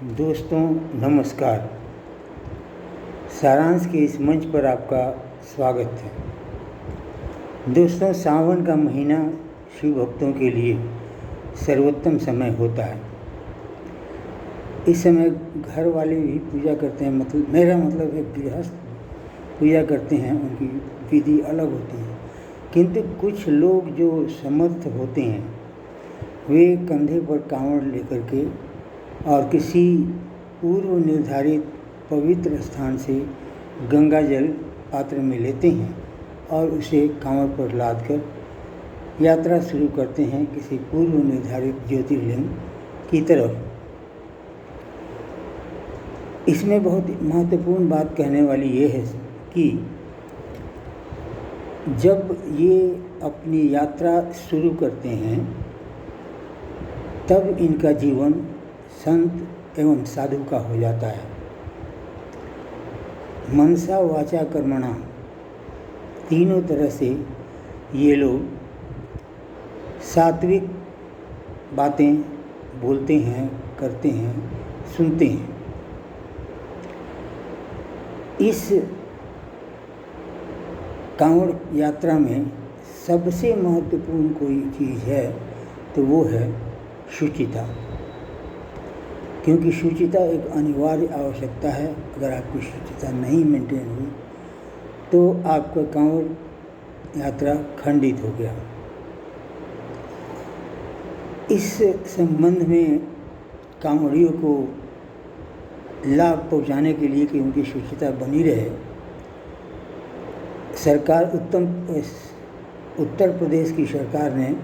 दोस्तों नमस्कार। सारांश के इस मंच पर आपका स्वागत है। दोस्तों, सावन का महीना शिव भक्तों के लिए सर्वोत्तम समय होता है। इस समय घर वाले भी पूजा करते हैं, मेरा मतलब है गृहस्थ पूजा करते हैं, उनकी विधि अलग होती है। किंतु कुछ लोग जो समर्थ होते हैं वे कंधे पर कांवड़ लेकर के और किसी पूर्व निर्धारित पवित्र स्थान से गंगा जल पात्र में लेते हैं और उसे कांवड़ पर लादकर यात्रा शुरू करते हैं किसी पूर्व निर्धारित ज्योतिर्लिंग की तरफ। इसमें बहुत महत्वपूर्ण बात कहने वाली ये है कि जब ये अपनी यात्रा शुरू करते हैं तब इनका जीवन संत एवं साधु का हो जाता है। मनसा वाचा कर्मणा तीनों तरह से ये लोग सात्विक बातें बोलते हैं, करते हैं, सुनते हैं। इस कांवड़ यात्रा में सबसे महत्वपूर्ण कोई चीज़ है तो वो है शुचिता, क्योंकि शुचिता एक अनिवार्य आवश्यकता है। अगर आपकी शुचिता नहीं मेंटेन हुई तो आपका कांवड़ यात्रा खंडित हो गया। इस संबंध में कांवड़ियों को लाभ पहुंचाने के लिए कि उनकी शुचिता बनी रहे, सरकार उत्तर प्रदेश की सरकार ने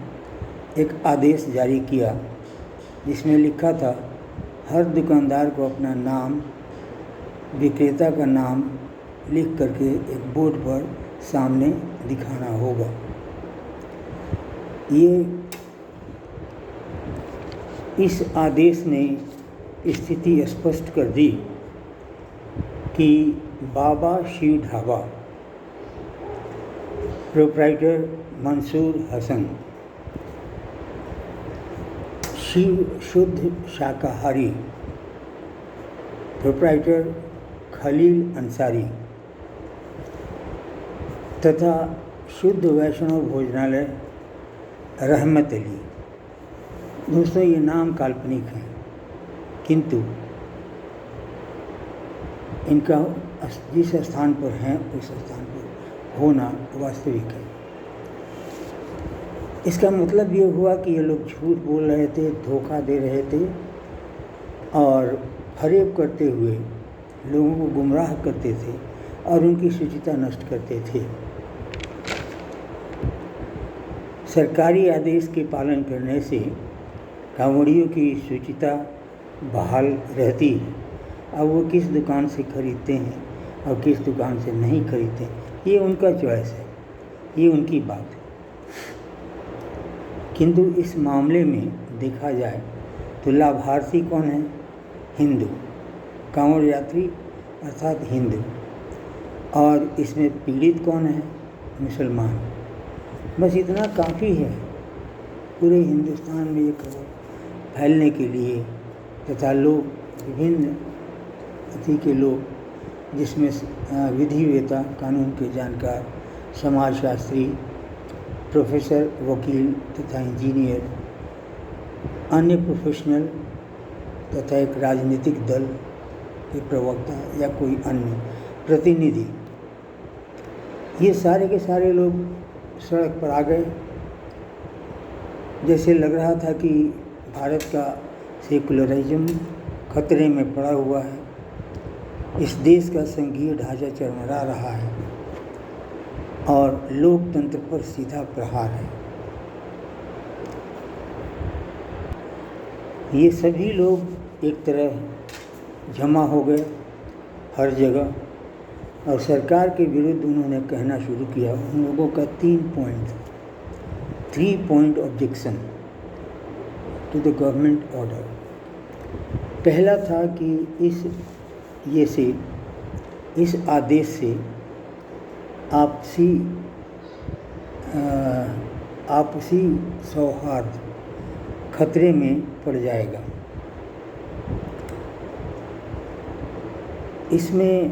एक आदेश जारी किया जिसमें लिखा था हर दुकानदार को अपना नाम, विक्रेता का नाम लिख करके एक बोर्ड पर सामने दिखाना होगा। इस आदेश ने स्थिति स्पष्ट कर दी कि बाबा शिव ढाबा प्रोप्राइटर मंसूर हसन, शिव शुद्ध शाकाहारी प्रोप्राइटर खलील अंसारी तथा शुद्ध वैष्णव भोजनालय रहमत अली। दोस्तों, ये नाम काल्पनिक हैं किंतु इनका जिस स्थान पर हैं उस स्थान पर होना वास्तविक है। इसका मतलब ये हुआ कि ये लोग झूठ बोल रहे थे, धोखा दे रहे थे और फरेब करते हुए लोगों को गुमराह करते थे और उनकी शुचिता नष्ट करते थे। सरकारी आदेश के पालन करने से कांवड़ियों की शुचिता बहाल रहती है। अब वो किस दुकान से खरीदते हैं और किस दुकान से नहीं खरीदते हैं, ये उनका चॉइस है, ये उनकी बात है। किंतु इस मामले में देखा जाए तो लाभार्थी कौन है? हिंदू, कांवड़ यात्री अर्थात हिंदू। और इसमें पीड़ित कौन है? मुसलमान। बस इतना काफ़ी है पूरे हिंदुस्तान में ये खबर फैलने के लिए तथा लोग विभिन्न अति के लोग जिसमें विधिवेता, कानून के जानकार, समाजशास्त्री, प्रोफेसर, वकील तथा इंजीनियर, अन्य प्रोफेशनल तथा एक राजनीतिक दल के प्रवक्ता या कोई अन्य प्रतिनिधि, ये सारे के सारे लोग सड़क पर आ गए। जैसे लग रहा था कि भारत का सेकुलरिज्म खतरे में पड़ा हुआ है, इस देश का संघीय ढांचा चरमरा रहा है और लोकतंत्र पर सीधा प्रहार है। ये सभी लोग एक तरह जमा हो गए हर जगह और सरकार के विरुद्ध उन्होंने कहना शुरू किया। उन लोगों का 3 point objection to the government order. पहला था कि इस आदेश से आपसी सौहार्द खतरे में पड़ जाएगा। इसमें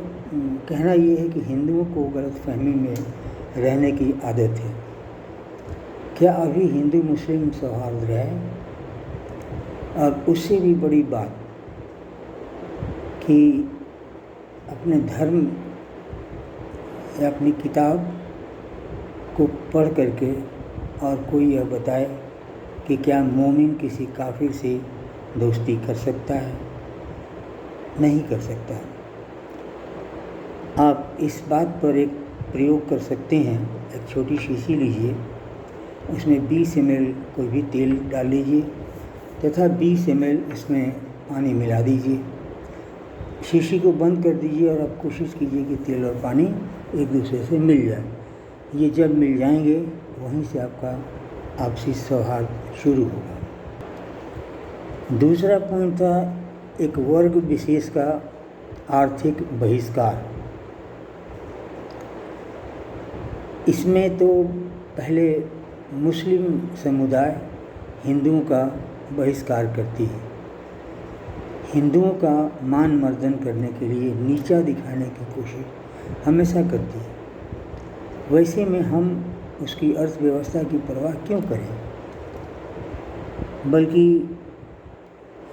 कहना ये है कि हिंदुओं को गलतफहमी में रहने की आदत है। क्या अभी हिंदू मुस्लिम सौहार्द रहा है? और उससे भी बड़ी बात कि अपने धर्म या अपनी किताब को पढ़ करके और कोई यह बताए कि क्या मोमिन किसी काफिर से दोस्ती कर सकता है? नहीं कर सकता। आप इस बात पर एक प्रयोग कर सकते हैं। एक छोटी शीशी लीजिए, उसमें 20 ml कोई भी तेल डाल लीजिए तथा 20 ml इसमें पानी मिला दीजिए। शीशी को बंद कर दीजिए और आप कोशिश कीजिए कि तेल और पानी एक दूसरे से मिल जाए। ये जब मिल जाएंगे वहीं से आपका आपसी सौहार्द शुरू होगा। दूसरा पॉइंट था एक वर्ग विशेष का आर्थिक बहिष्कार। इसमें तो पहले मुस्लिम समुदाय हिंदुओं का बहिष्कार करती है, हिंदुओं का मान मर्दन करने के लिए, नीचा दिखाने की कोशिश हमेशा करती है। वैसे में हम उसकी अर्थव्यवस्था की परवाह क्यों करें? बल्कि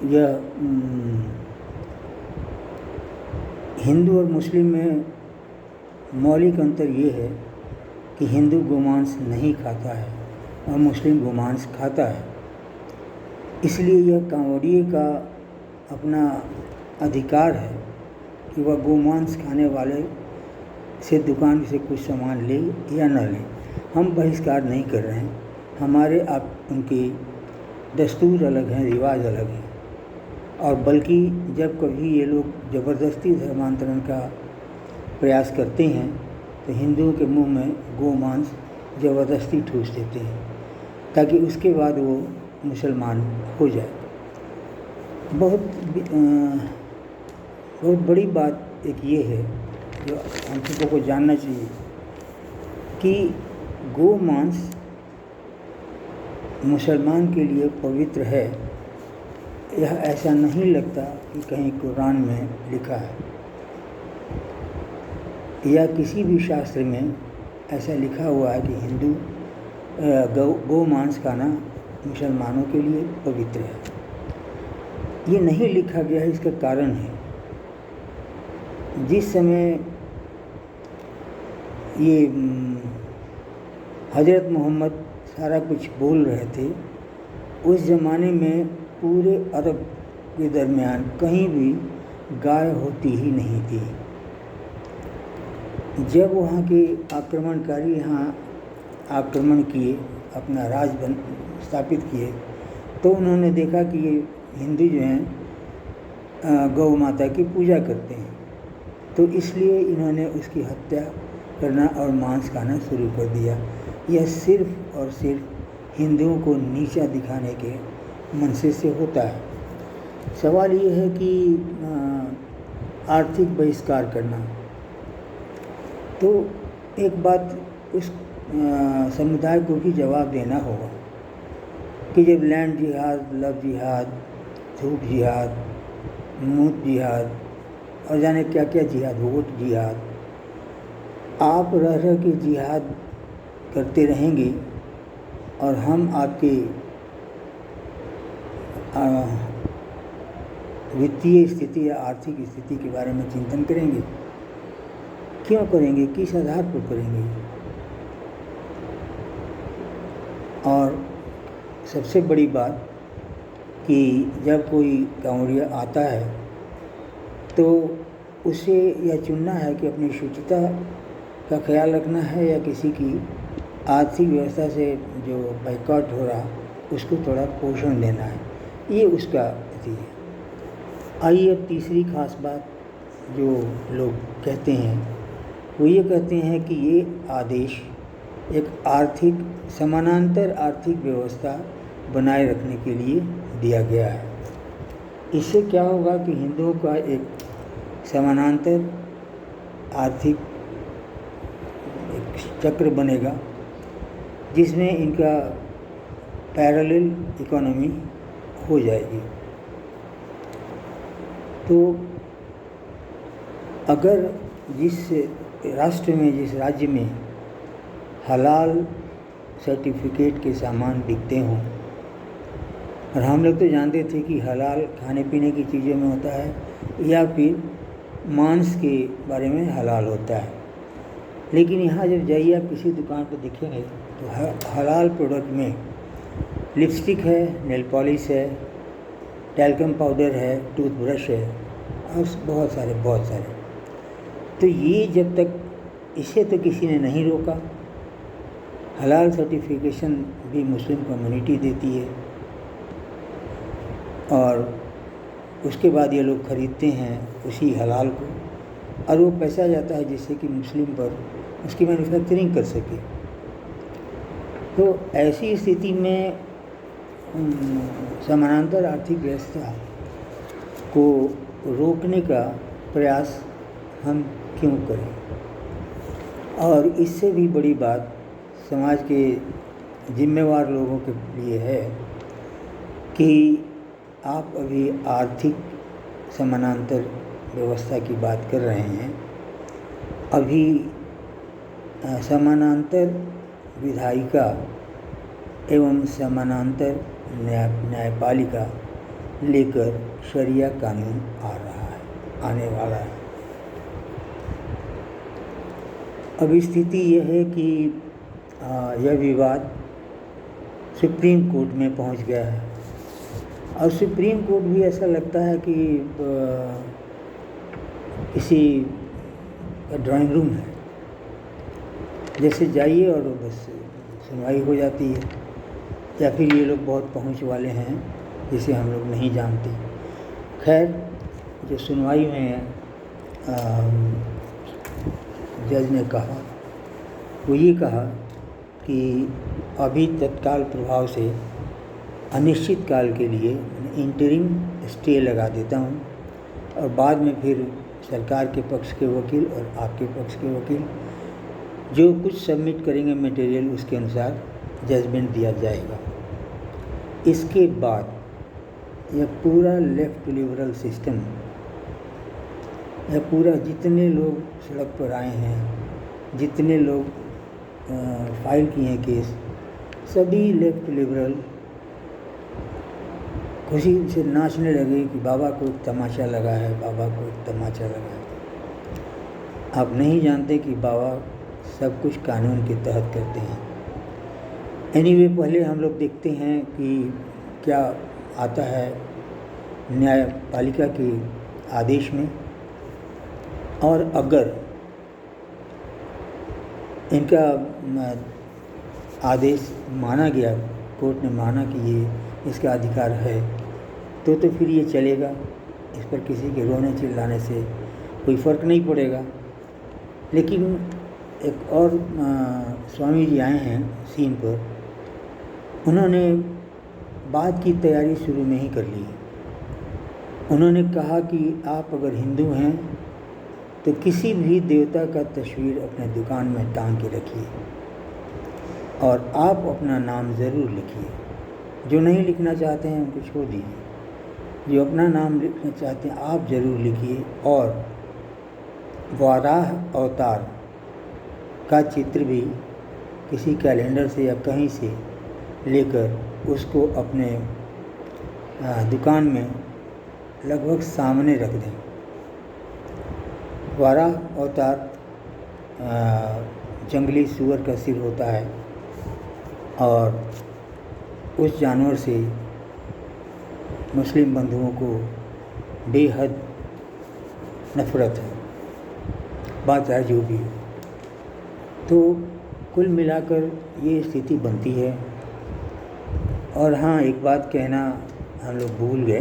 यह हिंदू और मुस्लिम में मौलिक अंतर ये है कि हिंदू गोमांस नहीं खाता है और मुस्लिम गोमांस खाता है। इसलिए यह कांवड़िए का अपना अधिकार है कि वह गोमांस खाने वाले से दुकान से कुछ सामान ले या न ले। हम बहिष्कार नहीं कर रहे हैं। हमारे आप उनके दस्तूर अलग हैं, रिवाज अलग हैं। और बल्कि जब कभी ये लोग ज़बरदस्ती धर्मांतरण का प्रयास करते हैं तो हिंदुओं के मुंह में गोमांस ज़बरदस्ती ठूस देते हैं ताकि उसके बाद वो मुसलमान हो जाए। बहुत बड़ी बात एक ये है जो हम सबों को जानना चाहिए कि गोमांस मुसलमान के लिए पवित्र है। यह ऐसा नहीं लगता कि कहीं कुरान में लिखा है या किसी भी शास्त्र में ऐसा लिखा हुआ है कि हिंदू गोमांस खाना मुसलमानों के लिए पवित्र है। ये नहीं लिखा गया है। इसका कारण है जिस समय ये हज़रत मोहम्मद सारा कुछ बोल रहे थे, उस ज़माने में पूरे अरब के दरमियान कहीं भी गाय होती ही नहीं थी। जब वहाँ के आक्रमणकारी यहाँ आक्रमण किए, अपना राज स्थापित किए, तो उन्होंने देखा कि ये हिंदू जो हैं गौ माता की पूजा करते हैं, तो इसलिए इन्होंने उसकी हत्या करना और मांस खाना शुरू कर दिया। यह सिर्फ और सिर्फ हिंदुओं को नीचा दिखाने के मनसे से होता है। सवाल ये है कि आर्थिक बहिष्कार करना, तो एक बात उस समुदाय को भी जवाब देना होगा कि जब लैंड जिहाद, लव जिहाद, धूप जिहाद, मूत जिहाद और जाने क्या क्या जिहाद, वोट जिहाद, आप रह के जिहाद करते रहेंगे और हम आपके वित्तीय स्थिति या आर्थिक स्थिति के बारे में चिंतन करेंगे? क्यों करेंगे? किस आधार पर करेंगे? और सबसे बड़ी बात कि जब कोई कांवड़िया आता है तो उसे यह चुनना है कि अपनी शुचिता का ख्याल रखना है या किसी की आर्थिक व्यवस्था से जो बाइकआउट हो रहा उसको थोड़ा पोषण देना है। ये उसका अति है। आइए अब तीसरी खास बात जो लोग कहते हैं वो ये कहते हैं कि ये आदेश एक आर्थिक समानांतर आर्थिक व्यवस्था बनाए रखने के लिए दिया गया है। इससे क्या होगा कि हिंदुओं का एक समानांतर आर्थिक एक चक्र बनेगा जिसमें इनका पैरेलल इकोनॉमी हो जाएगी। तो अगर जिस राष्ट्र में, जिस राज्य में हलाल सर्टिफिकेट के सामान बिकते हों, और हम लोग तो जानते थे कि हलाल खाने पीने की चीज़ों में होता है या फिर मांस के बारे में हलाल होता है, लेकिन यहाँ जब जाइए आप किसी दुकान पर देखेंगे तो हलाल प्रोडक्ट में लिपस्टिक है, नेल पॉलिश है, टैल्कम पाउडर है, टूथब्रश है और बहुत सारे। तो ये जब तक, इसे तो किसी ने नहीं रोका। हलाल सर्टिफिकेशन भी मुस्लिम कम्युनिटी देती है और उसके बाद ये लोग ख़रीदते हैं उसी हलाल को और वो पैसा जाता है जिससे कि मुस्लिम पर उसकी मैन्युफैक्चरिंग कर सके। तो ऐसी स्थिति में समानांतर आर्थिक व्यवस्था को रोकने का प्रयास हम क्यों करें। और इससे भी बड़ी बात समाज के जिम्मेवार लोगों के लिए है कि आप अभी आर्थिक समानांतर व्यवस्था की बात कर रहे हैं। अभी समानांतर विधायिका एवं समानांतर न्यायपालिका लेकर शरिया कानून आ रहा है, आने वाला है। अब स्थिति यह है कि यह विवाद सुप्रीम कोर्ट में पहुंच गया है और सुप्रीम कोर्ट भी ऐसा लगता है कि किसी ड्राइंग रूम है, जैसे जाइए और बस सुनवाई हो जाती है, या फिर ये लोग बहुत पहुंच वाले हैं जिसे हम लोग नहीं जानते। खैर, जो सुनवाई में जज ने कहा वो ये कहा कि अभी तत्काल प्रभाव से अनिश्चित काल के लिए इंटरिम स्टे लगा देता हूँ और बाद में फिर सरकार के पक्ष के वकील और आपके पक्ष के वकील जो कुछ सबमिट करेंगे मटेरियल, उसके अनुसार जजमेंट दिया जाएगा। इसके बाद यह पूरा लेफ्ट लिबरल सिस्टम, यह पूरा जितने लोग सड़क पर आए हैं, जितने लोग फाइल किए हैं केस, सभी लेफ्ट लिबरल खुशी से नाचने लगे कि बाबा को एक तमाचा लगा है, बाबा को एक तमाचा लगा है। आप नहीं जानते कि बाबा सब कुछ कानून के तहत करते हैं। एनीवे, पहले हम लोग देखते हैं कि क्या आता है न्यायपालिका के आदेश में, और अगर इनका आदेश माना गया, कोर्ट ने माना कि ये इसका अधिकार है, तो फिर ये चलेगा। इस पर किसी के रोने चिल्लाने से कोई फ़र्क नहीं पड़ेगा। लेकिन एक और स्वामी जी आए हैं सीन पर, उन्होंने बात की तैयारी शुरू में ही कर ली। उन्होंने कहा कि आप अगर हिंदू हैं तो किसी भी देवता का तस्वीर अपने दुकान में टांग के रखिए और आप अपना नाम ज़रूर लिखिए। जो नहीं लिखना चाहते हैं उनको छोड़ दीजिए, जो अपना नाम लिखना चाहते हैं आप ज़रूर लिखिए। और वाराह अवतार का चित्र भी किसी कैलेंडर से या कहीं से लेकर उसको अपने दुकान में लगभग सामने रख दें। वाराह अवतार जंगली सूअर का सिर होता है और उस जानवर से मुस्लिम बंधुओं को बेहद नफ़रत है, बात है जो भी हो। तो कुल मिलाकर ये स्थिति बनती है। और हाँ, एक बात कहना हम लोग भूल गए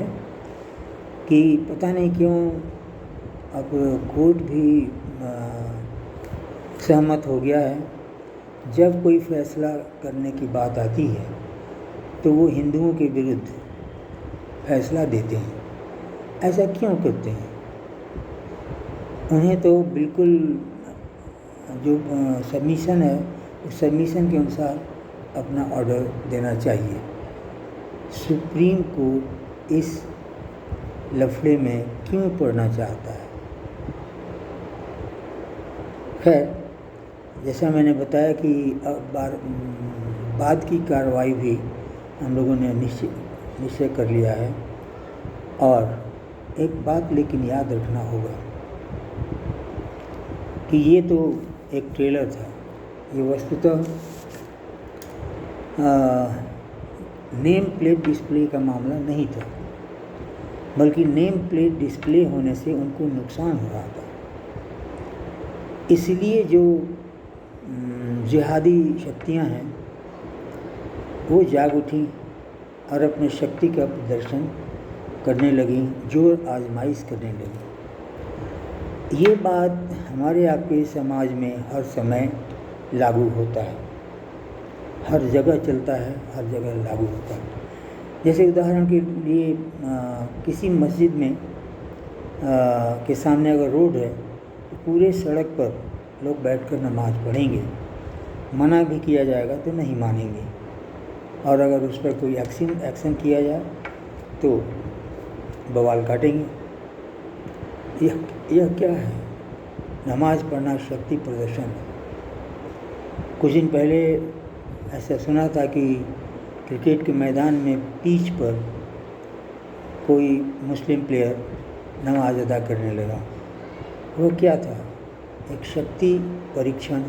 कि पता नहीं क्यों अब कोर्ट भी सहमत हो गया है, जब कोई फैसला करने की बात आती है तो वो हिंदुओं के विरुद्ध फैसला देते हैं। ऐसा क्यों करते हैं? उन्हें तो बिल्कुल जो सबमिशन है उस सबमिशन के अनुसार अपना ऑर्डर देना चाहिए। सुप्रीम कोर्ट इस लफड़े में क्यों पड़ना चाहता है? खैर, जैसा मैंने बताया कि बाद की कार्रवाई भी हम लोगों ने निश्चय कर लिया है। और एक बात लेकिन याद रखना होगा कि ये तो एक ट्रेलर था, ये वस्तुतः नेम प्लेट डिस्प्ले का मामला नहीं था, बल्कि नेम प्लेट डिस्प्ले होने से उनको नुकसान हो रहा था। इसलिए जो जिहादी शक्तियां हैं वो जाग उठी और अपने शक्ति का प्रदर्शन करने लगी, जोर आजमाइश करने लगी। ये बात हमारे आपके समाज में हर समय लागू होता है, हर जगह चलता है, हर जगह लागू होता है। जैसे उदाहरण के लिए किसी मस्जिद में के सामने अगर रोड है तो पूरे सड़क पर लोग बैठकर नमाज़ पढ़ेंगे, मना भी किया जाएगा तो नहीं मानेंगे, और अगर उस पर कोई एक्शन किया जाए तो बवाल काटेंगे। यह क्या है? नमाज पढ़ना शक्ति प्रदर्शन है। कुछ दिन पहले ऐसा सुना था कि क्रिकेट के मैदान में पिच पर कोई मुस्लिम प्लेयर नमाज अदा करने लगा। वो क्या था? एक शक्ति परीक्षण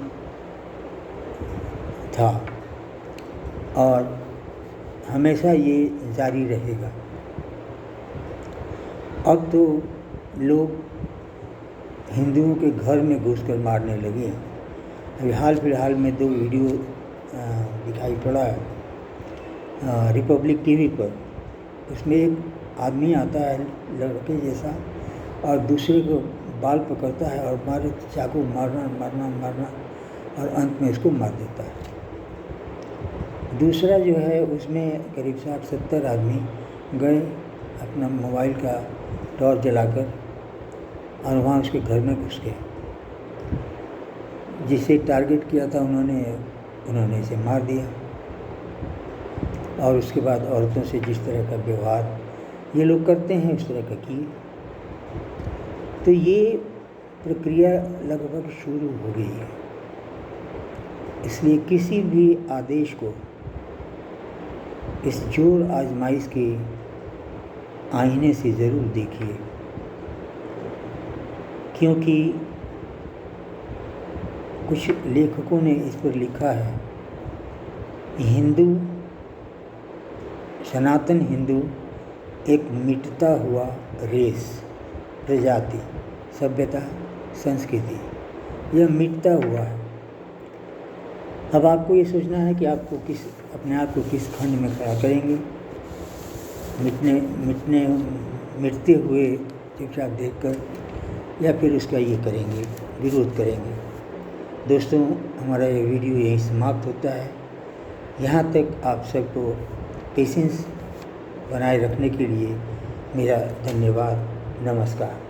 था, और हमेशा ये जारी रहेगा। अब तो लोग हिंदुओं के घर में घुसकर मारने लगे हैं। अभी हाल फिलहाल में 2 वीडियो दिखाई पड़ा है रिपब्लिक टीवी पर। उसमें एक आदमी आता है लड़के जैसा और दूसरे को बाल पकड़ता है और मारे चाकू मारना और अंत में उसको मार देता है। दूसरा जो है उसमें करीब 60-70 आदमी गए अपना मोबाइल का टॉर्च जलाकर और वहाँ उसके घर में घुस गए। जिसे टारगेट किया था उन्होंने इसे मार दिया। और उसके बाद औरतों से जिस तरह का व्यवहार ये लोग करते हैं उस तरह का किए। तो ये प्रक्रिया लगभग शुरू हो गई है। इसलिए किसी भी आदेश को इस जोर आजमाइश के आईने से ज़रूर देखिए, क्योंकि कुछ लेखकों ने इस पर लिखा है कि हिंदू, सनातन हिंदू एक मिटता हुआ रेस, प्रजाति, सभ्यता, संस्कृति, यह मिटता हुआ है। अब आपको ये सोचना है कि आपको अपने आप को किस खंड में खड़ा करेंगे। मिटते हुए चुपचाप देखकर, या फिर उसका ये करेंगे, विरोध करेंगे। दोस्तों, हमारा ये वीडियो यहीं समाप्त होता है। यहाँ तक आप सबको पेशेंस बनाए रखने के लिए मेरा धन्यवाद। नमस्कार।